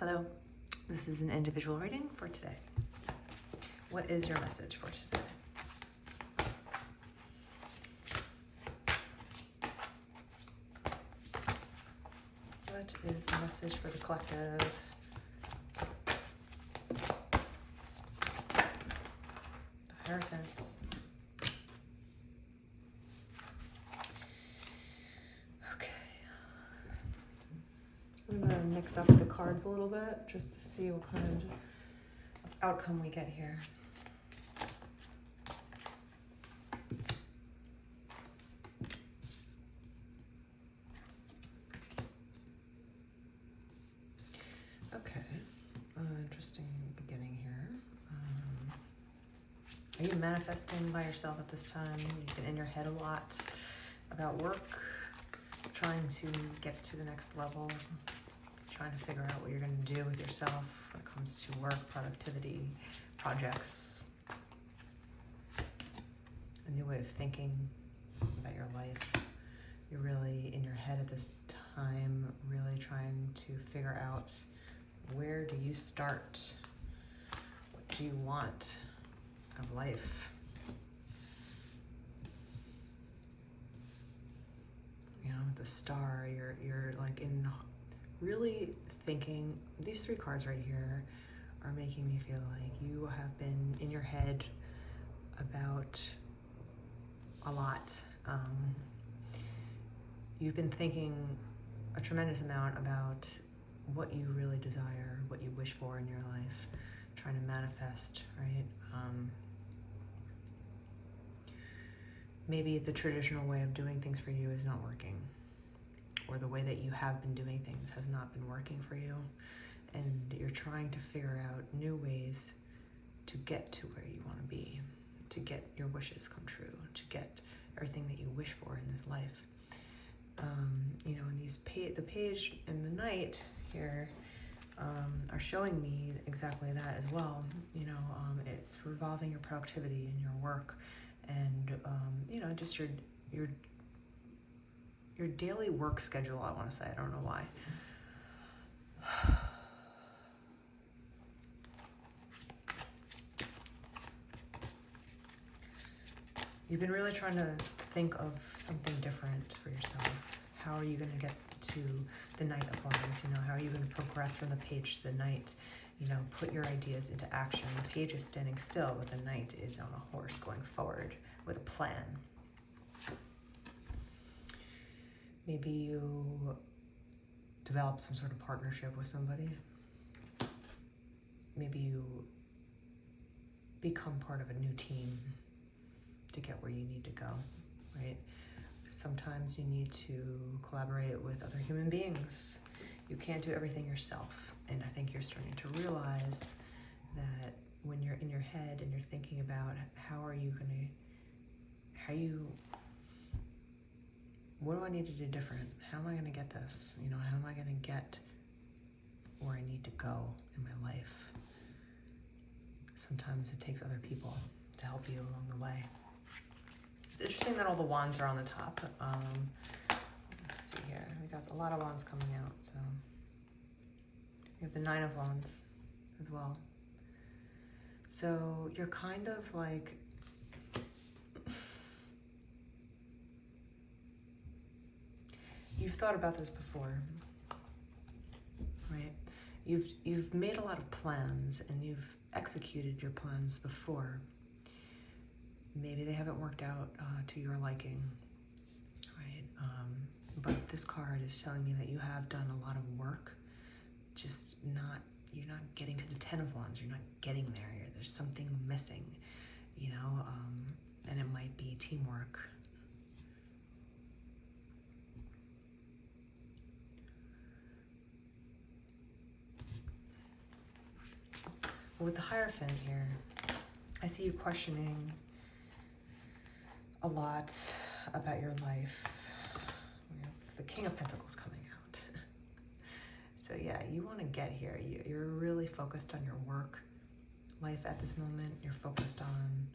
Hello, this is an individual reading for today. What is your message for today? What is the message for the collective? The Hierophants. Okay. I'm going to mix up the cards a little bit just to see what kind of outcome we get here. Okay, interesting beginning here. Are you manifesting by yourself at this time? You've been in your head a lot about work, trying to get to the next level, trying to figure out what you're going to do with yourself when it comes to work, productivity, projects, a new way of thinking about your life. You're really in your head at this time, really trying to figure out, where do you start? What do you want of life? You know, the star, you're like in really thinking. These three cards right here are making me feel like you have been in your head about a lot. You've been thinking a tremendous amount about what you really desire, what you wish for in your life, trying to manifest, right? Maybe the traditional way of doing things for you is not working, or the way that you have been doing things has not been working for you, and you're trying to figure out new ways to get to where you want to be, to get your wishes come true, to get everything that you wish for in this life. You know, and the page and the knight here are showing me exactly that as well. You know, it's revolving your productivity and your work, and you know, just your daily work schedule. I want to say, I don't know why. You've been really trying to think of something different for yourself. How are you going to get to the Knight of Wands? You know, how are you going to progress from the page to the Knight? You know, put your ideas into action. The page is standing still, but the Knight is on a horse going forward with a plan. Maybe you develop some sort of partnership with somebody. Maybe you become part of a new team to get where you need to go, right? Sometimes you need to collaborate with other human beings. You can't do everything yourself. And I think you're starting to realize that when you're in your head and you're thinking about what do I need to do different? How am I going to get this? You know, how am I going to get where I need to go in my life? Sometimes it takes other people to help you along the way. It's interesting that all the wands are on the top. Let's see here. We got a lot of wands coming out. So we have the 9 of Wands as well. So you're kind of like, you've thought about this before, right? You've made a lot of plans and you've executed your plans before. Maybe they haven't worked out to your liking, right? But this card is telling me that you have done a lot of work, you're not getting to the 10 of Wands. You're not getting there. There's something missing, you know, and it might be teamwork. With the Hierophant here, I see you questioning a lot about your life. We have the King of Pentacles coming out. So yeah, you want to get here. You're really focused on your work life at this moment. You're focused on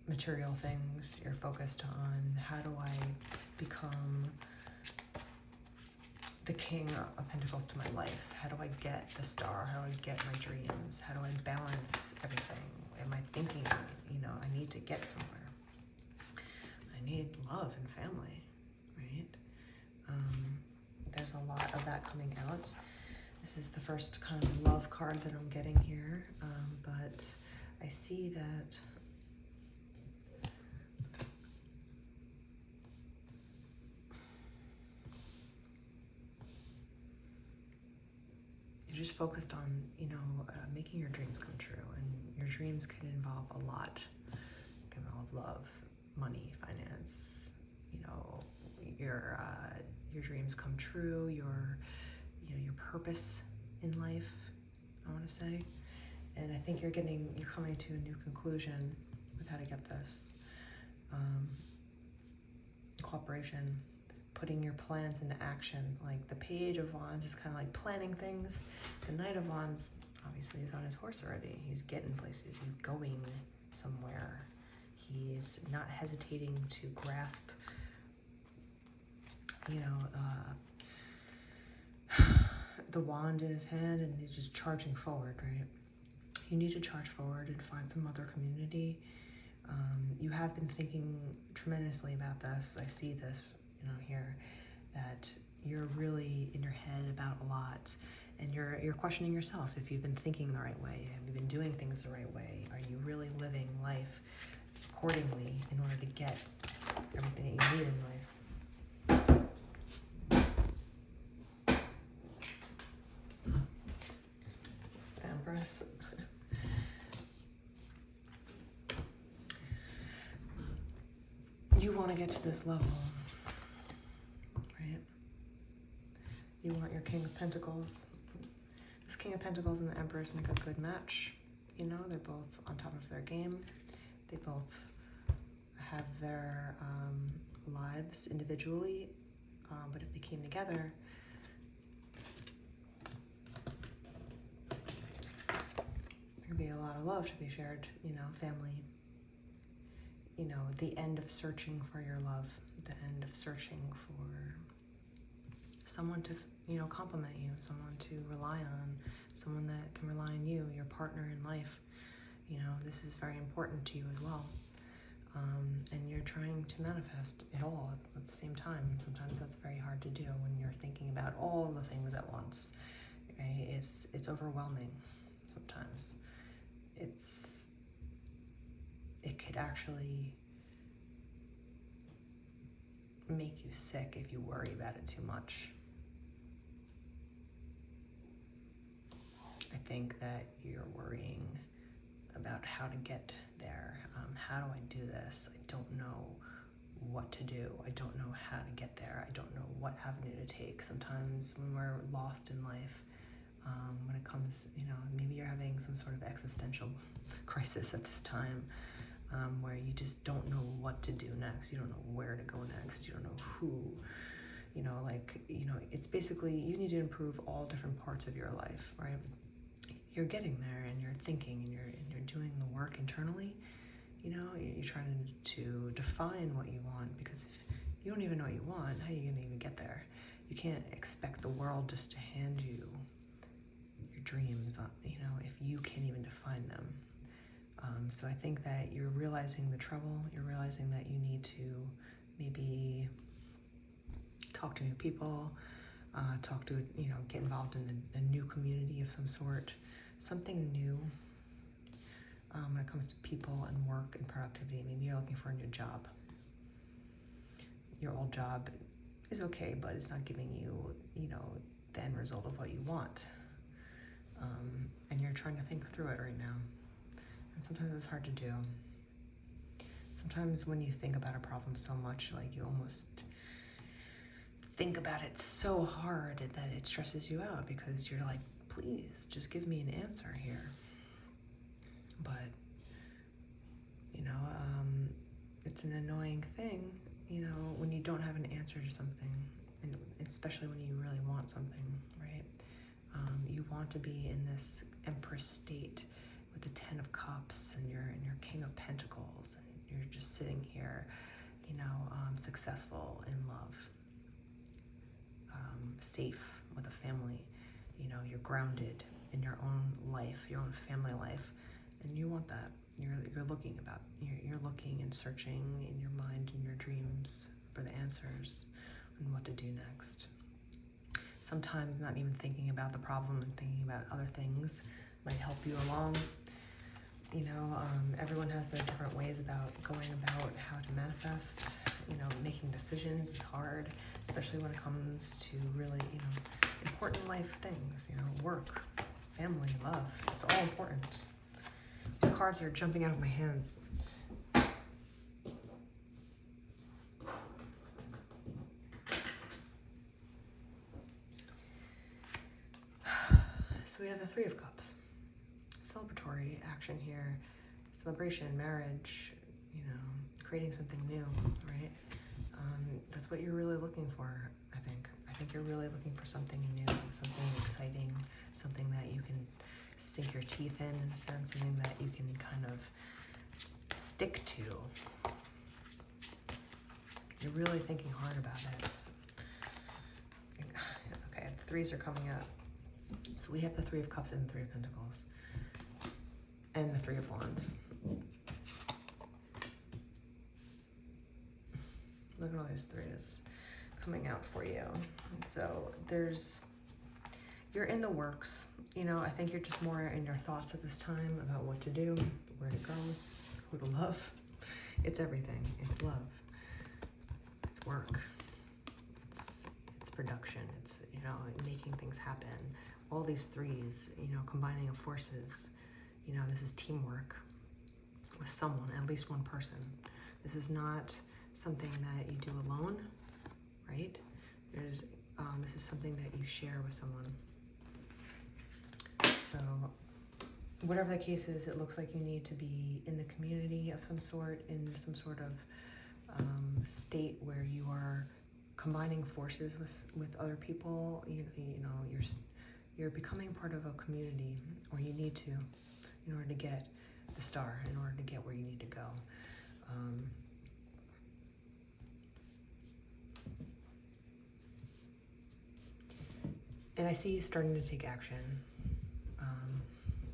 material things. You're focused on, how do I become the King of Pentacles to my life? How do I get the star? How do I get my dreams? How do I balance everything? Am I thinking, I need to get somewhere? I need love and family, right? There's a lot of that coming out. This is the first kind of love card that I'm getting here, but I see that you're just focused on, making your dreams come true, and your dreams can involve a lot. It can involve love, money, finance, your dreams come true, your purpose in life, I want to say. And I think you're coming to a new conclusion with how to get this. Cooperation, putting your plans into action. Like the Page of Wands is kind of like planning things. The Knight of Wands obviously is on his horse already. He's getting places. He's going somewhere. He's not hesitating to grasp, the wand in his hand, and he's just charging forward, right? You need to charge forward and find some other community. You have been thinking tremendously about this. I see this, here, that you're really in your head about a lot, and you're questioning yourself if you've been thinking the right way. Have you been doing things the right way? Are you really living life accordingly in order to get everything that you need in life? Empress. You want to get to this level, right? You want your King of Pentacles. This King of Pentacles and the Empress make a good match. They're both on top of their game. They both have their lives individually, but if they came together, there could be a lot of love to be shared, family. The end of searching for your love, the end of searching for someone to, compliment you, someone to rely on, someone that can rely on you, your partner in life. This is very important to you as well. And you're trying to manifest it all at the same time. Sometimes that's very hard to do when you're thinking about all the things at once. Right? It's overwhelming sometimes. It could actually make you sick if you worry about it too much. I think that you're worrying about how to get there. How do I do this? I don't know what to do. I don't know how to get there. I don't know what avenue to take. Sometimes when we're lost in life, when it comes, maybe you're having some sort of existential crisis at this time, where you just don't know what to do next. You don't know where to go next. You don't know who, it's basically, you need to improve all different parts of your life, right? You're getting there, and you're thinking, and you're doing the work internally. You're trying to define what you want, because if you don't even know what you want, how are you going to even get there? You can't expect the world just to hand you your dreams, if you can't even define them. So I think that you're realizing the trouble. You're realizing that you need to maybe talk to new people, get involved in a new community of some sort, something new. When it comes to people and work and productivity, maybe you're looking for a new job. Your old job is okay, but it's not giving you, the end result of what you want. And you're trying to think through it right now. And sometimes it's hard to do. Sometimes when you think about a problem so much, like you almost think about it so hard that it stresses you out, because you're like, please, just give me an answer here. But, it's an annoying thing, when you don't have an answer to something, and especially when you really want something, right? You want to be in this Empress state with the Ten of Cups and your King of Pentacles, and you're just sitting here, successful in love. safe with a family. You know, you're grounded in your own life, your own family life, and you want that. You're looking and searching in your mind and your dreams for the answers and what to do next. Sometimes not even thinking about the problem and thinking about other things might help you along. You know, everyone has their different ways about going about how to manifest. You know, making decisions is hard, especially when it comes to really, you know, important life things. You know, work, family, love. It's all important. These cards are jumping out of my hands. So we have the Three of Cups. Celebratory action here. Celebration, marriage, you know, creating something new, right? That's what you're really looking for, I think. I think you're really looking for something new, something exciting, something that you can sink your teeth in a sense, something that you can kind of stick to. You're really thinking hard about it. Okay, the threes are coming up. So we have the Three of Cups and the Three of Pentacles. And the Three of Wands. Look at all these threes coming out for you. And so you're in the works. You know, I think you're just more in your thoughts at this time about what to do, where to go, who to love. It's everything. It's love. It's work. It's production. It's, you know, making things happen. All these threes, you know, combining of forces. You know, this is teamwork with someone, at least one person. This is not something that you do alone, right? This is something that you share with someone. So whatever the case is, it looks like you need to be in the community of some sort, in some sort of state where you are combining forces with other people. You know, you're becoming part of a community, or you need to, in order to get the star, in order to get where you need to go. And I see you starting to take action,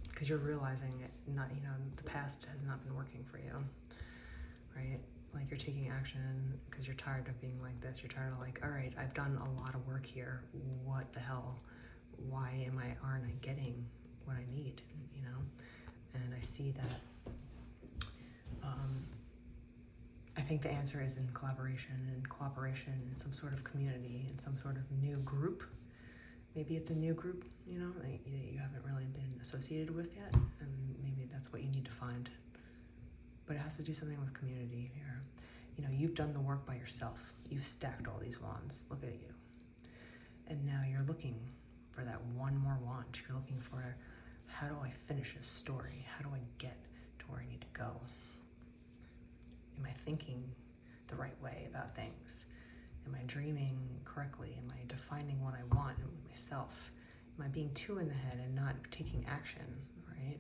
because you're realizing the past has not been working for you, right? Like, you're taking action because you're tired of being like this. You're tired of, like, all right, I've done a lot of work here. What the hell? Why aren't I getting what I need, you know? And I see that. I think the answer is in collaboration and cooperation, in some sort of community, in some sort of new group. Maybe it's a new group, you know, that you haven't really been associated with yet, and maybe that's what you need to find. But it has to do something with community here. You know, you've done the work by yourself. You've stacked all these wands. Look at you. And now you're looking for that one more wand. You're looking for, how do I finish this story? How do I get to where I need to go? Am I thinking the right way about things? Am I dreaming correctly? Am I defining what I want with myself? Am I being too in the head and not taking action, right?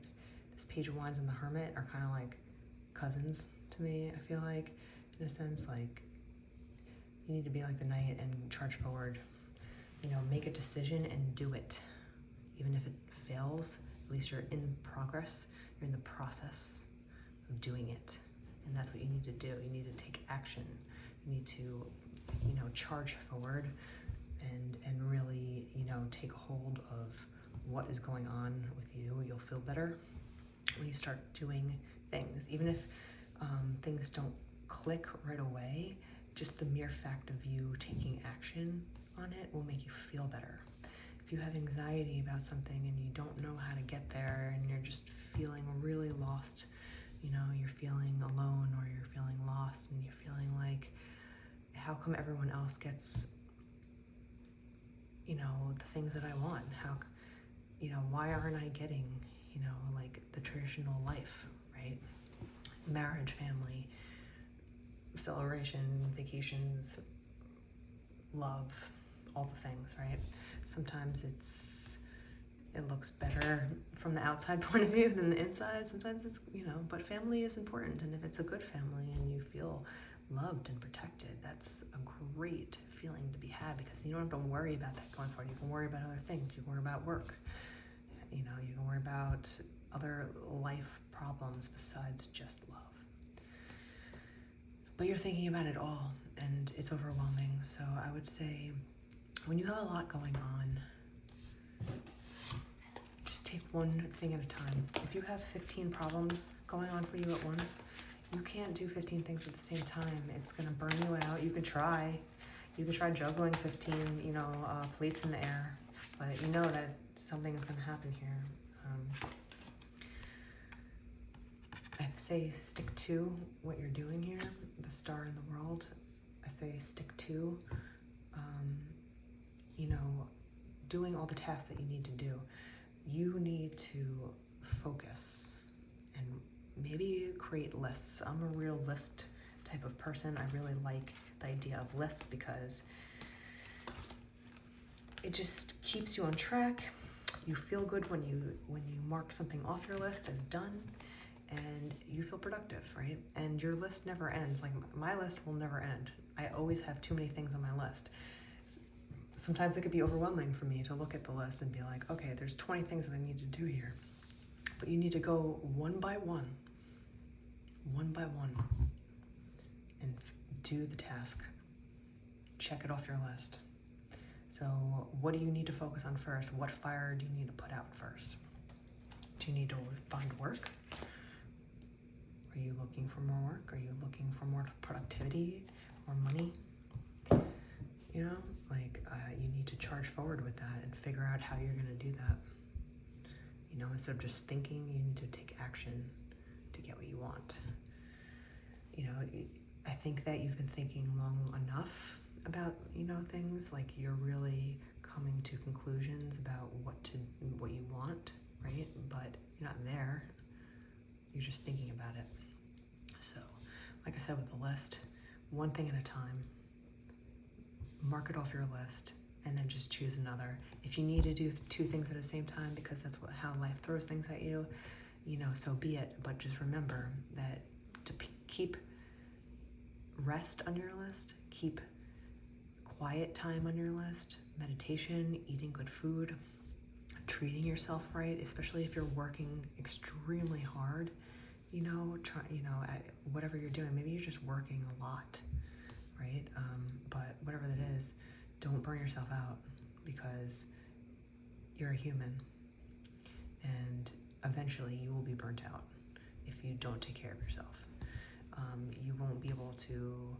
This Page of Wands and the Hermit are kind of like cousins to me, I feel like, in a sense. Like, you need to be like the Knight and charge forward. You know, make a decision and do it. Even if it fails, at least you're in progress. You're in the process of doing it. And that's what you need to do. You need to take action. You need to, you know, charge forward and really, you know, take hold of what is going on with you. You'll feel better when you start doing things. Even if things don't click right away, just the mere fact of you taking action on it will make you feel better. If you have anxiety about something and you don't know how to get there and you're just feeling really lost, you know, you're feeling alone, or you're feeling lost, and you're feeling like, how come everyone else gets, you know, the things that I want? How, you know, why aren't I getting, you know, like the traditional life, right? Marriage, family, celebration, vacations, love, all the things, right? Sometimes it looks better from the outside point of view than the inside. Sometimes it's, you know, but family is important. And if it's a good family and you feel loved and protected. That's a great feeling to be had, because you don't have to worry about that going forward. You can worry about other things. You can worry about work. You can worry about other life problems besides just love. But you're thinking about it all, and it's overwhelming. So I would say, when you have a lot going on, just take one thing at a time. If you have 15 problems going on for you at once, you can't do 15 things at the same time. It's gonna burn you out. You can try juggling 15, plates in the air, but you know that something is gonna happen here. I say stick to what you're doing here, the star in the world. I say stick to, doing all the tasks that you need to do. You need to focus and maybe create lists. I'm a real list type of person. I really like the idea of lists because it just keeps you on track. You feel good when you mark something off your list as done, and you feel productive, right? And your list never ends. Like, my list will never end. I always have too many things on my list. Sometimes it could be overwhelming for me to look at the list and be like, okay, there's 20 things that I need to do here. But you need to go one by one, and do the task. Check it off your list. So what do you need to focus on first? What fire do you need to put out first? Do you need to find work? Are you looking for more work? Are you looking for more productivity, more money? You need to charge forward with that and figure out how you're going to do that. Instead of just thinking, you need to take action to get what you want. I think that you've been thinking long enough about, things, like you're really coming to conclusions about what you want, right? But you're not there. You're just thinking about it. So, like I said with the list, one thing at a time. Mark it off your list, and then just choose another. If you need to do 2 things at the same time because that's how life throws things at you, so be it. But just remember that to keep rest on your list, keep quiet time on your list, meditation, eating good food, treating yourself right, especially if you're working extremely hard, at whatever you're doing. Maybe you're just working a lot, right? But whatever that is, don't burn yourself out, because you're a human, and eventually you will be burnt out if you don't take care of yourself. You won't be able to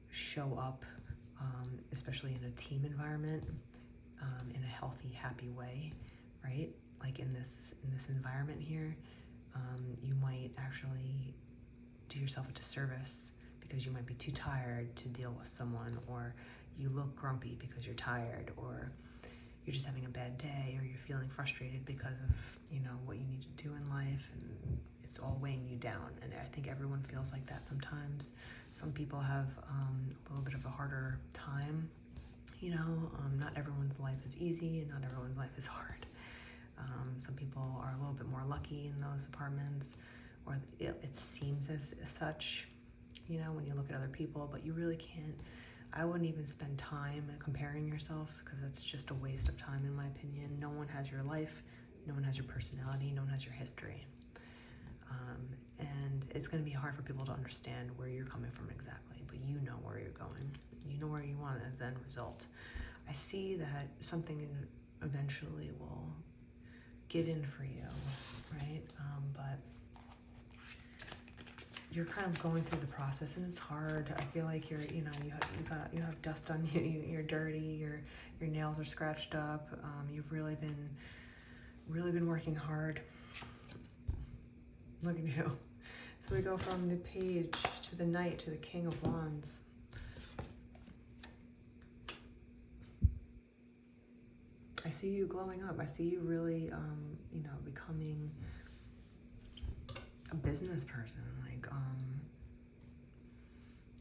show up, especially in a team environment, in a healthy, happy way, right? Like in this environment here, you might actually do yourself a disservice because you might be too tired to deal with someone, or you look grumpy because you're tired, or you're just having a bad day, or you're feeling frustrated because of, what you need to do in life, and it's all weighing you down. And I think everyone feels like that sometimes. Some people have a little bit of a harder time, not everyone's life is easy and not everyone's life is hard. Some people are a little bit more lucky in those apartments, or it seems as such, when you look at other people, but you really can't. I wouldn't even spend time comparing yourself, because that's just a waste of time, in my opinion. No one has your life, no one has your personality, no one has your history. And it's going to be hard for people to understand where you're coming from exactly, but you know where you're going. You know where you want as an end result. I see that something eventually will give in for you, right? But you're kind of going through the process, and it's hard. I feel like you're, you have dust on you. You're dirty. Your nails are scratched up. You've really been working hard. Look at you. So we go from the Page to the Knight to the King of Wands. I see you glowing up. I see you really, becoming a business person. Like,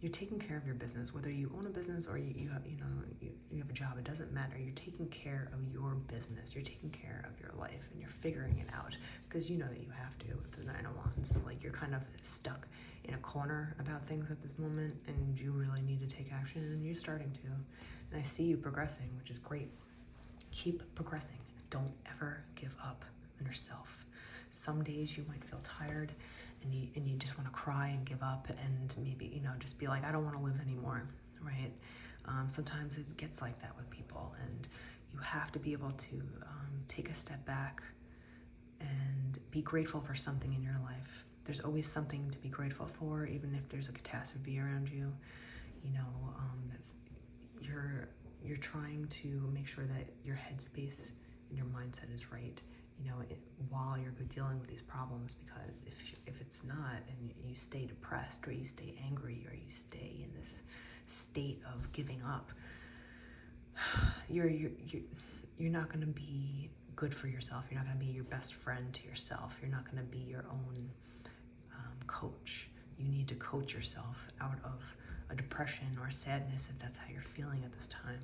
You're taking care of your business, whether you own a business or you have a job. It doesn't matter. You're taking care of your business. You're taking care of your life, and you're figuring it out because you know that you have to with the Nine of Wands. Like, you're kind of stuck in a corner about things at this moment, and you really need to take action, and you're starting to. And I see you progressing, which is great. Keep progressing. Don't ever give up on yourself. Some days you might feel tired and you just want to cry and give up and maybe, just be like, I don't want to live anymore, right? Sometimes it gets like that with people, and you have to be able to take a step back and be grateful for something in your life. There's always something to be grateful for, even if there's a catastrophe around you. You're trying to make sure that your headspace and your mindset is right, while you're dealing with these problems, because if it's not, and you stay depressed, or you stay angry, or you stay in this state of giving up, you're not going to be good for yourself. You're not going to be your best friend to yourself. You're not going to be your own coach. You need to coach yourself out of a depression or sadness if that's how you're feeling at this time.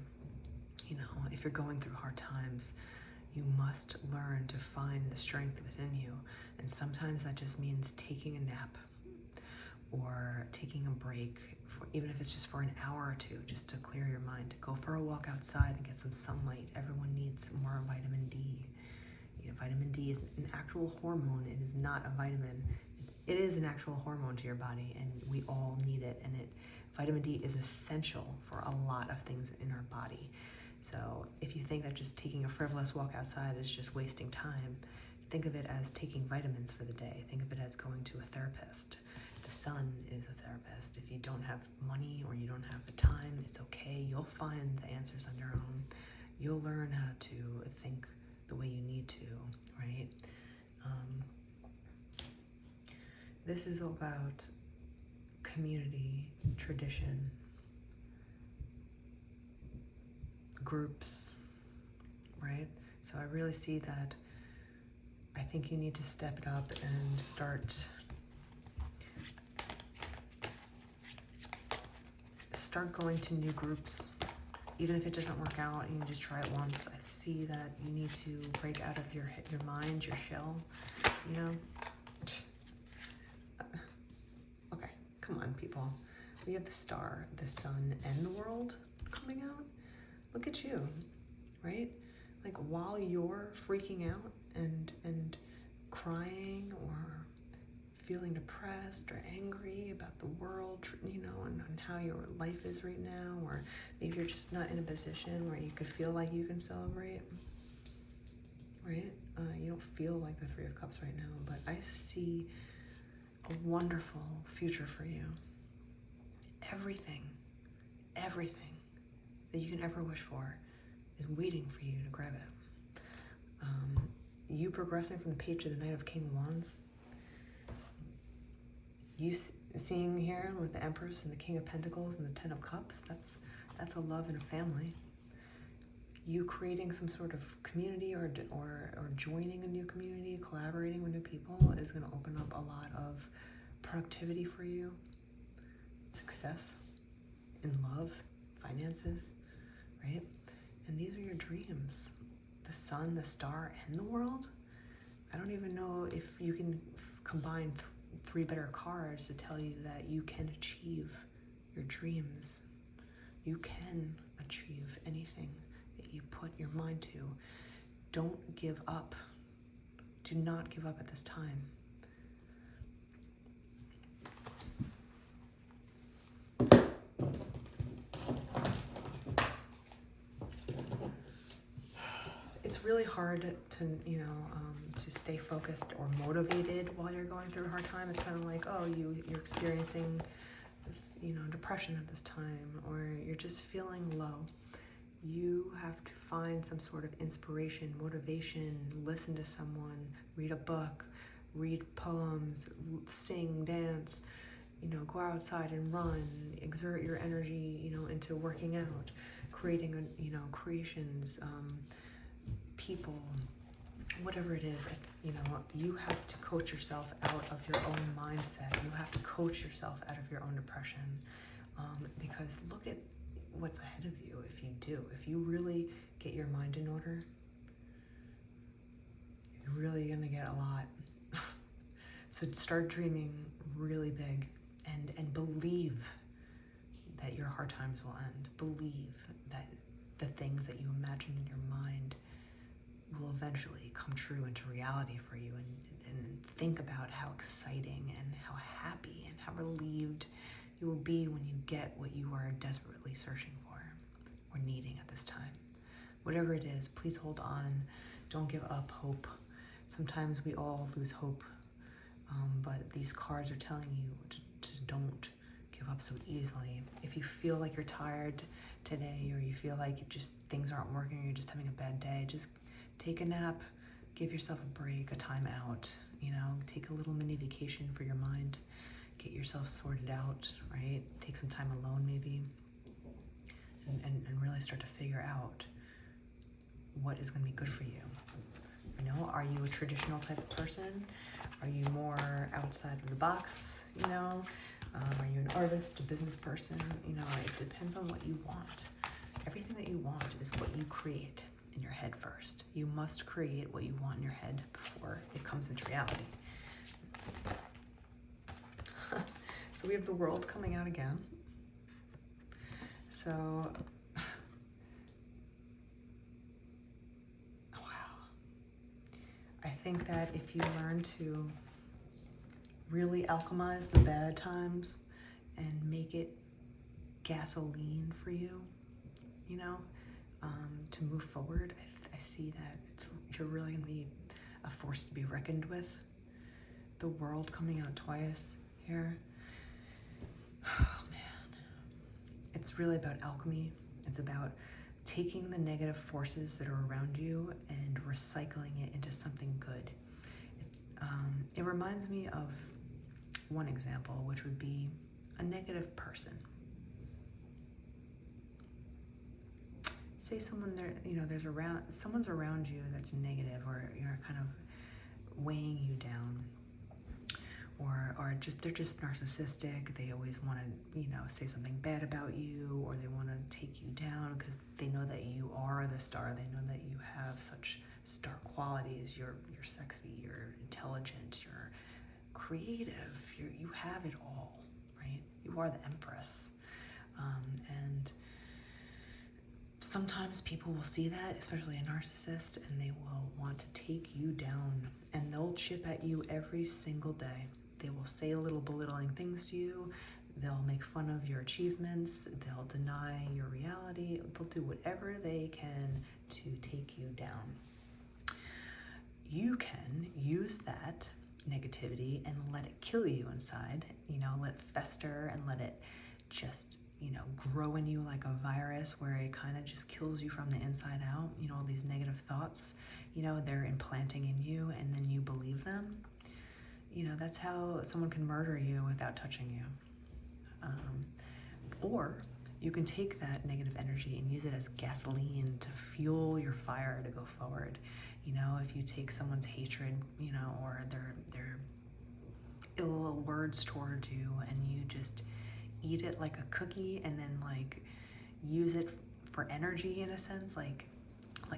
If you're going through hard times, you must learn to find the strength within you. And sometimes that just means taking a nap or taking a break, even if it's just for an hour or two, just to clear your mind. Go for a walk outside and get some sunlight. Everyone needs more vitamin D. Vitamin D is an actual hormone. It is not a vitamin. It is an actual hormone to your body, and we all need it. And vitamin D is essential for a lot of things in our body. So if you think that just taking a frivolous walk outside is just wasting time, think of it as taking vitamins for the day. Think of it as going to a therapist. The sun is a therapist. If you don't have money or you don't have the time, it's okay. You'll find the answers on your own. You'll learn how to think the way you need to, right? This is all about community, tradition, groups, right? So I really see that. I think you need to step it up and start going to new groups. Even if it doesn't work out, you can just try it once. I see that you need to break out of your mind, your shell, Okay, come on, people. We have the star, the sun, and the world coming out. Look at you, right? Like, while you're freaking out and crying or feeling depressed or angry about the world, and how your life is right now, or maybe you're just not in a position where you could feel like you can celebrate, right? You don't feel like the Three of Cups right now, but I see a wonderful future for you. Everything that you can ever wish for is waiting for you to grab it. You progressing from the page to the Knight of King Wands, you seeing here with the Empress and the King of Pentacles and the Ten of Cups, that's a love and a family. You creating some sort of community or joining a new community, collaborating with new people is going to open up a lot of productivity for you, success in love, finances, right? And these are your dreams. The sun, the star, and the world. I don't even know if you can combine three better cards to tell you that you can achieve your dreams. You can achieve anything that you put your mind to. Don't give up. Do not give up at this time. It's really hard to, to stay focused or motivated while you're going through a hard time. It's kind of like, you're experiencing, depression at this time, or you're just feeling low. You have to find some sort of inspiration, motivation, listen to someone, read a book, read poems, sing, dance, go outside and run, exert your energy, into working out, creating, creations, people, whatever it is, you have to coach yourself out of your own mindset. You have to coach yourself out of your own depression. because look at what's ahead of you if you do. If you really get your mind in order, you're really gonna get a lot. So start dreaming really big and believe that your hard times will end. Believe that the things that you imagine in your mind will eventually come true into reality for you, and think about how exciting and how happy and how relieved you will be when you get what you are desperately searching for or needing at this time. Whatever it is, please hold on. Don't give up hope. Sometimes we all lose hope, but these cards are telling you to don't give up so easily. If you feel like you're tired today, or you feel like things aren't working, or you're just having a bad day, just take a nap, give yourself a break, a time out, take a little mini vacation for your mind, get yourself sorted out, right? Take some time alone maybe, and really start to figure out what is going to be good for you. Are you a traditional type of person? Are you more outside of the box? Are you an artist, a business person? It depends on what you want. Everything that you want is what you create in your head first. You must create what you want in your head before it comes into reality. So we have the world coming out again. So, wow. I think that if you learn to really alchemize the bad times and make it gasoline for you, to move forward, I see that you're really going to be a force to be reckoned with. The world coming out twice here. Oh man. It's really about alchemy. It's about taking the negative forces that are around you and recycling it into something good. It reminds me of one example, which would be a negative person. Say someone someone's around you that's negative, or you're kind of weighing you down, or they're just narcissistic. They always want to, say something bad about you, or they want to take you down because they know that you are the star. They know that you have such star qualities. You're sexy, you're intelligent, you're creative, you have it all, right? You are the empress. And sometimes people will see that, especially a narcissist, and they will want to take you down, and they'll chip at you every single day. They will say little belittling things to you. They'll make fun of your achievements. They'll deny your reality. They'll do whatever they can to take you down. You can use that negativity and let it kill you inside, let it fester and let it just, grow in you like a virus, where it kind of just kills you from the inside out. All these negative thoughts, they're implanting in you, and then you believe them. That's how someone can murder you without touching you. Or you can take that negative energy and use it as gasoline to fuel your fire to go forward. If you take someone's hatred, or their ill words towards you, and you just eat it like a cookie, and then use it for energy in a sense, like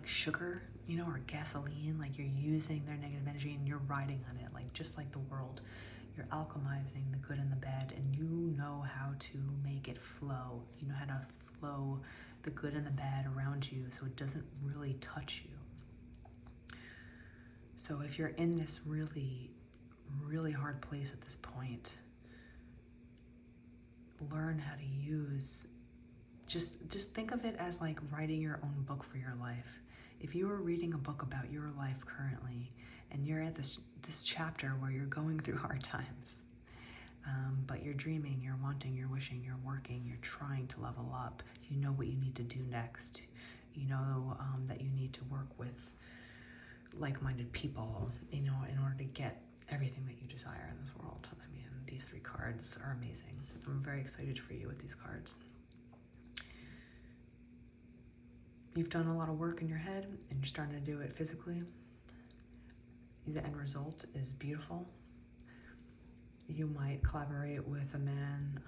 sugar, or gasoline, like you're using their negative energy and you're riding on it, just like the world. You're alchemizing the good and the bad, and you know how to make it flow. You know how to flow the good and the bad around you so it doesn't really touch you. So if you're in this really, really hard place at this point, learn how to use, just think of it as like writing your own book for your life. If you were reading a book about your life currently, and you're at this chapter where you're going through hard times, but you're dreaming, you're wanting, you're wishing, you're working, you're trying to level up, you know what you need to do next, that you need to work with like-minded people, in order to get everything that you desire in this world. I mean, these 3 cards are amazing. I'm very excited for you with these cards. You've done a lot of work in your head, and you're starting to do it physically. The end result is beautiful. You might collaborate with a man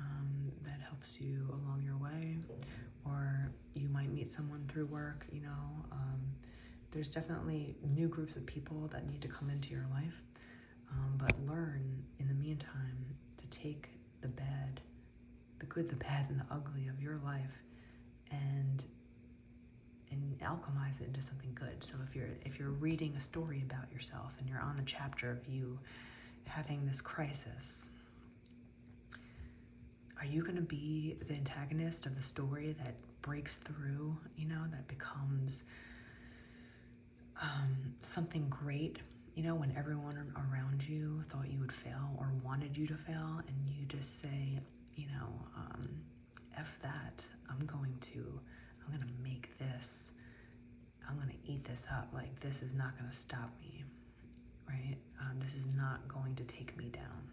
that helps you along your way, or you might meet someone through work, you know. There's definitely new groups of people that need to come into your life, but learn in the meantime to take the bad, the good, the bad, and the ugly of your life and alchemize it into something good. So if you're reading a story about yourself and you're on the chapter of you having this crisis, are you going to be the antagonist of the story that breaks through, you know, that becomes something great, you know, when everyone around you thought you would fail or wanted you to fail, and you just say, you know, F that, I'm gonna make this, I'm gonna eat this up, like this is not gonna stop me, right? This is not going to take me down.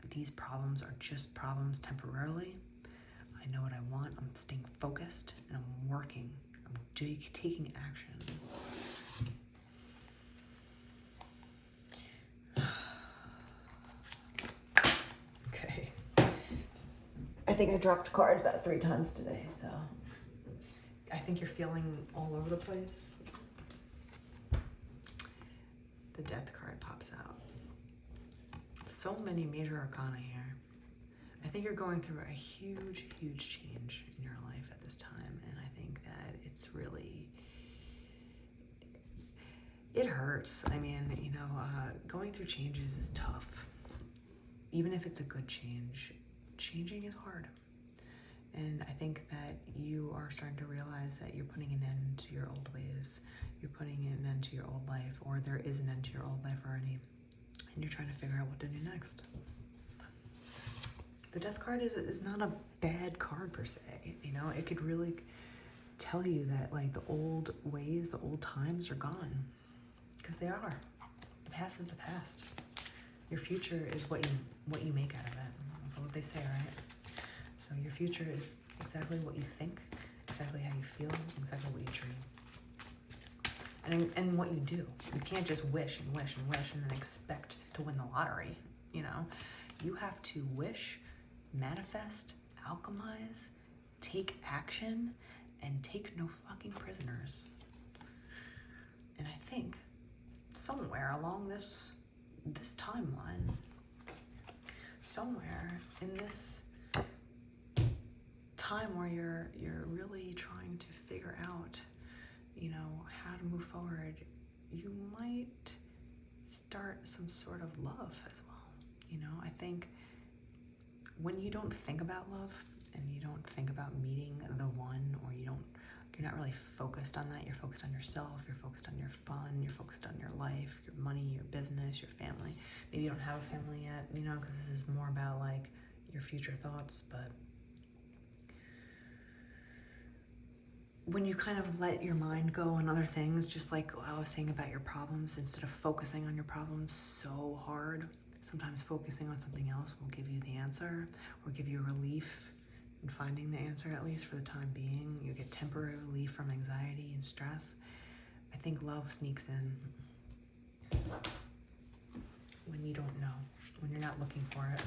These problems are just problems temporarily. I know what I want, I'm staying focused, and I'm working, I'm taking action. Okay. I think I dropped cards about 3 times today, so I think you're feeling all over the place. The Death card pops out. So many major arcana here. I think you're going through a huge, huge change in your life at this time, and I think that it's really, it hurts. I mean, you know, going through changes is tough. Even if it's a good change, changing is hard. And I think that you are starting to realize that you're putting an end to your old ways. You're putting an end to your old life, or there is an end to your old life already. And you're trying to figure out what to do next. The Death card is not a bad card per se. You know, it could really tell you that like the old ways, the old times are gone. Because they are. The past is the past. Your future is what you make out of it. That's what they say, right? So your future is exactly what you think, exactly how you feel, exactly what you dream. And what you do. You can't just wish and wish and wish and then expect to win the lottery, you know? You have to wish, manifest, alchemize, take action, and take no fucking prisoners. And I think somewhere along this timeline, somewhere in this time where you're really trying to figure out, you know, how to move forward, you might start some sort of love as well. You know, I think when you don't think about love and you don't think about meeting the one, or you're not really focused on that, you're focused on yourself, you're focused on your fun, you're focused on your life, your money, your business, your family. Maybe you don't have a family yet, you know, because this is more about like your future thoughts, but when you kind of let your mind go on other things, just like I was saying about your problems, instead of focusing on your problems so hard, sometimes focusing on something else will give you the answer or give you relief in finding the answer, at least for the time being. You get temporary relief from anxiety and stress. I think love sneaks in when you don't know, when you're not looking for it.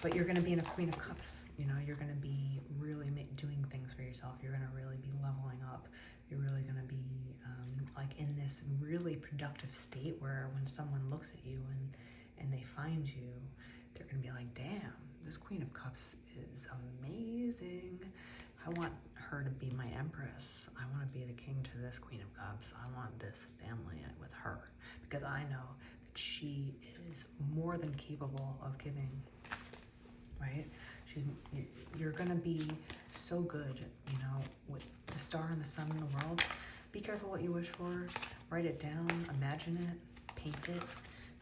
But you're going to be in a Queen of Cups, you know, you're going to be really doing things for yourself. You're going to really be leveling up. You're really going to be like in this really productive state where when someone looks at you and they find you, they're going to be like, damn, this Queen of Cups is amazing. I want her to be my empress. I want to be the king to this Queen of Cups. I want this family with her because I know that she is more than capable of giving. Right? You're gonna be so good, you know, with the star and the sun in the world. Be careful what you wish for. Write it down, imagine it, paint it,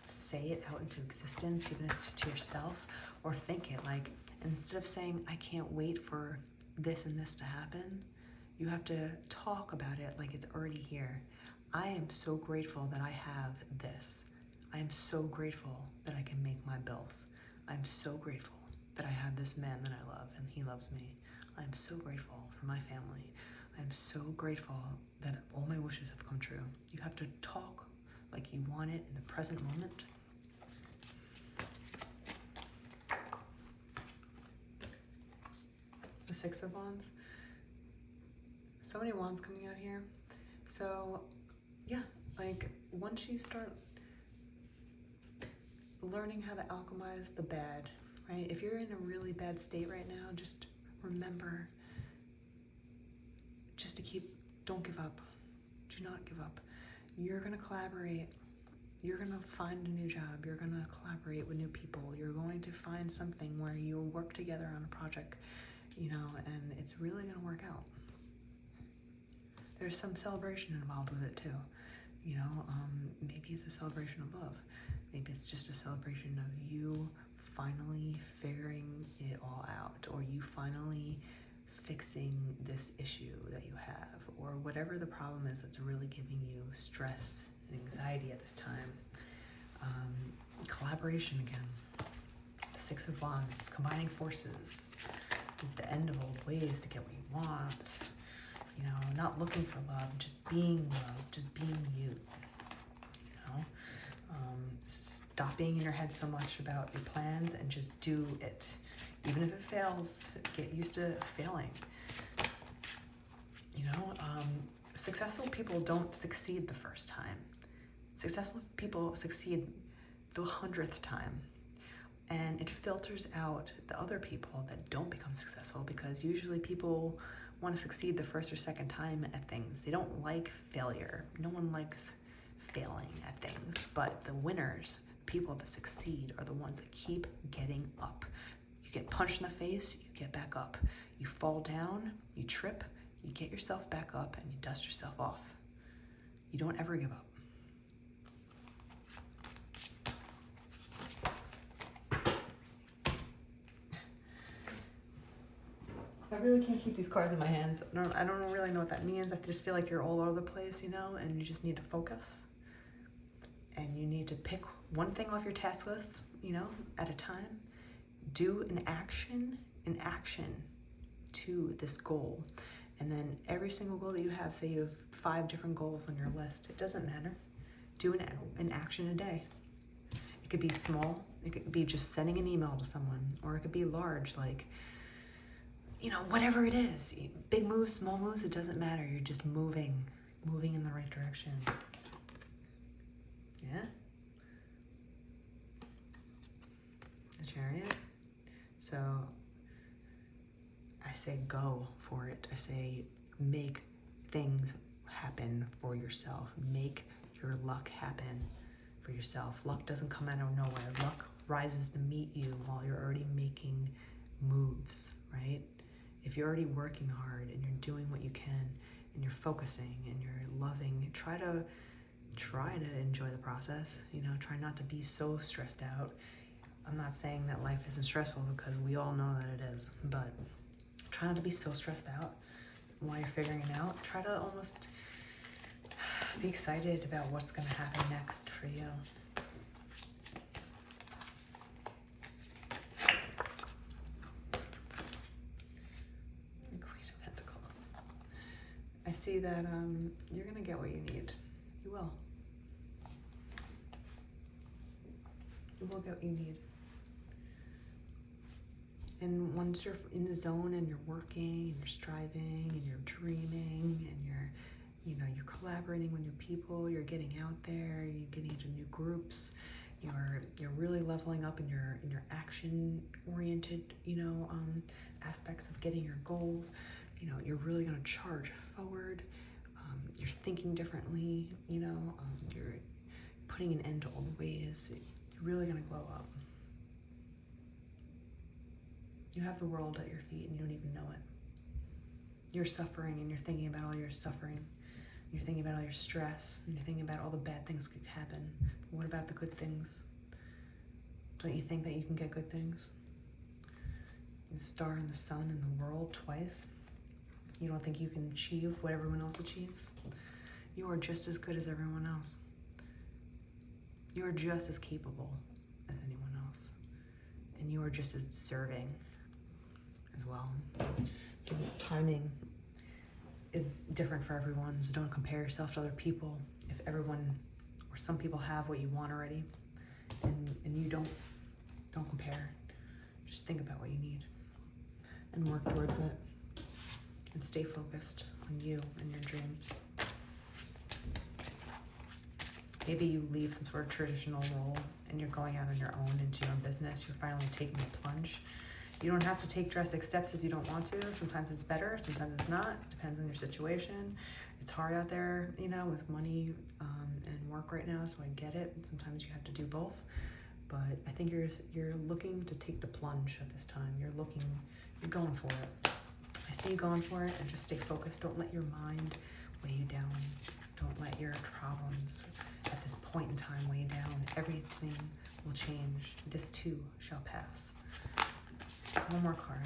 say it out into existence, even if it's to yourself, or think it. Like, instead of saying, I can't wait for this and this to happen, you have to talk about it like it's already here. I am so grateful that I have this. I am so grateful that I can make my bills. I'm so grateful that I have this man that I love and he loves me. I'm so grateful for my family. I'm so grateful that all my wishes have come true. You have to talk like you want it in the present moment. the Six of Wands. So many wands coming out here. So yeah, like once you start learning how to alchemize the bad, right? If you're in a really bad state right now, just remember just to don't give up. Do not give up. You're gonna collaborate. You're gonna find a new job. You're gonna collaborate with new people. You're going to find something where you work together on a project, you know, and it's really gonna work out. There's some celebration involved with it too. You know, maybe it's a celebration of love. Maybe it's just a celebration of you finally figuring it all out, or you finally fixing this issue that you have, or whatever the problem is that's really giving you stress and anxiety at this time. Collaboration again. The Six of Wands, combining forces at the end of old ways to get what you want. You know, not looking for love, just being love, just being you. You know, stop being in your head so much about your plans and just do it. Even if it fails, get used to failing. You know, successful people don't succeed the first time. Successful people succeed the 100th time. And it filters out the other people that don't become successful, because usually people want to succeed the first or second time at things. They don't like failure. No one likes failing at things. But the winners, people that succeed, are the ones that keep getting up. You get punched in the face, you get back up. You fall down, you trip, you get yourself back up, and you dust yourself off. You don't ever give up. I really can't keep these cards in my hands. I don't really know what that means. I just feel like you're all over the place, you know, and you just need to focus. And you need to pick one thing off your task list, you know, at a time. Do an action to this goal. And then every single goal that you have, say you have 5 different goals on your list, it doesn't matter. Do an action a day. It could be small. It could be just sending an email to someone, or it could be large, like, you know, whatever it is. Big moves, small moves, it doesn't matter. You're just moving in the right direction. Yeah? The Chariot. So I say go for it. I say make things happen for yourself. Make your luck happen for yourself. Luck doesn't come out of nowhere. Luck rises to meet you while you're already making moves, right? If you're already working hard and you're doing what you can and you're focusing and you're loving, try to enjoy the process, you know, try not to be so stressed out. I'm not saying that life isn't stressful, because we all know that it is, but try not to be so stressed out while you're figuring it out. Try to almost be excited about what's going to happen next for you. Queen of Pentacles. I see that you're going to get what you need. You will. You will get what you need. And once you're in the zone and you're working and you're striving and you're dreaming and you're collaborating with new people, you're getting out there, you're getting into new groups, you're really leveling up in your action oriented, aspects of getting your goals. You're really going to charge forward. You're thinking differently, you're putting an end to old ways. You're really going to glow up. You have the world at your feet and you don't even know it. You're suffering and you're thinking about all your suffering. You're thinking about all your stress and you're thinking about all the bad things that could happen. But what about the good things? Don't you think that you can get good things? The star and the sun and the world twice. You don't think you can achieve what everyone else achieves? You are just as good as everyone else. You are just as capable as anyone else. And you are just as deserving as well. So timing is different for everyone, so don't compare yourself to other people. If everyone or some people have what you want already and you don't compare. Just think about what you need. and work towards it. And stay focused on you and your dreams. Maybe you leave some sort of traditional role and you're going out on your own into your own business. You're finally taking a plunge. You don't have to take drastic steps if you don't want to. Sometimes it's better, sometimes it's not. Depends on your situation. It's hard out there, with money and work right now, so I get it. Sometimes you have to do both. But I think you're looking to take the plunge at this time. You're going for it. I see you going for it, and just stay focused. Don't let your mind weigh you down. Don't let your problems at this point in time weigh you down. Everything will change. This too shall pass. One more card.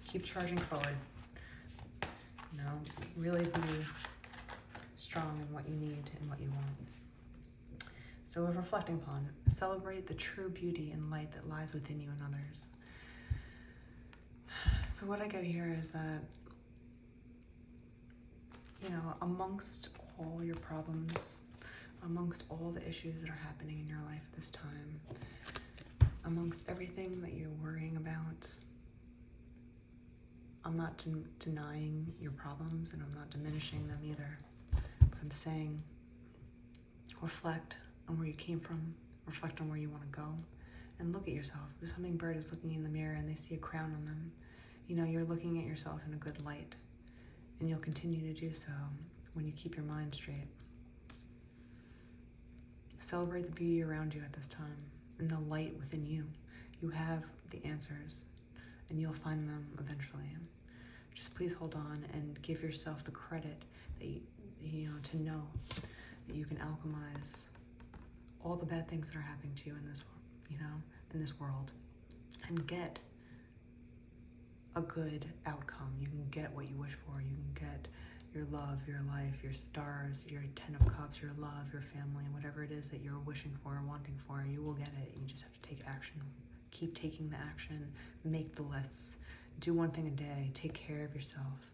Keep charging forward. Really be strong in what you need and what you want. So we're reflecting upon, celebrate the true beauty and light that lies within you and others. So what I get here is that, amongst all your problems, amongst all the issues that are happening in your life at this time, amongst everything that you're worrying about, I'm not denying your problems and I'm not diminishing them either. But I'm saying, reflect on where you came from, reflect on where you want to go, and look at yourself. This hummingbird is looking in the mirror and they see a crown on them. You're looking at yourself in a good light, and you'll continue to do so when you keep your mind straight. Celebrate the beauty around you at this time and the light within you. You have the answers, and you'll find them eventually. Just please hold on and give yourself the credit that to know that you can alchemize all the bad things that are happening to you in this world, and get a good outcome. You can get what you wish for. You can get your love, your life, your stars, your 10 of cups, your love, your family, whatever it is that you're wishing for or wanting for, you will get it. You just have to take action. Keep taking the action. Make the lists. Do one thing a day. Take care of yourself.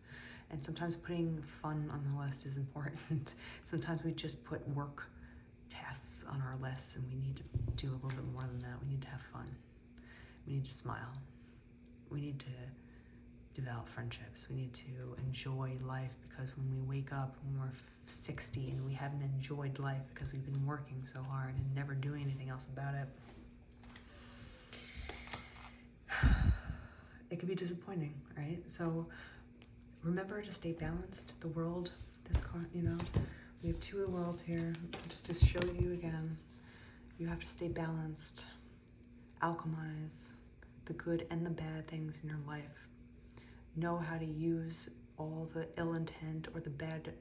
And sometimes putting fun on the list is important. Sometimes we just put work tasks on our lists, and we need to do a little bit more than that. We need to have fun. We need to smile. We need to develop friendships. We need to enjoy life, because when we wake up when we're 60 and we haven't enjoyed life because we've been working so hard and never doing anything else about it, it can be disappointing, right? So remember to stay balanced. The world, we have two of the worlds here. Just to show you again, you have to stay balanced. Alchemize the good and the bad things in your life. Know how to use all the ill intent or the bad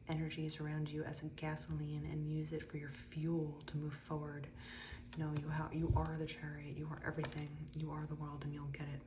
energies around you as a gasoline and use it for your fuel to move forward. Know you are the chariot. You are everything. You are the world, and you'll get it.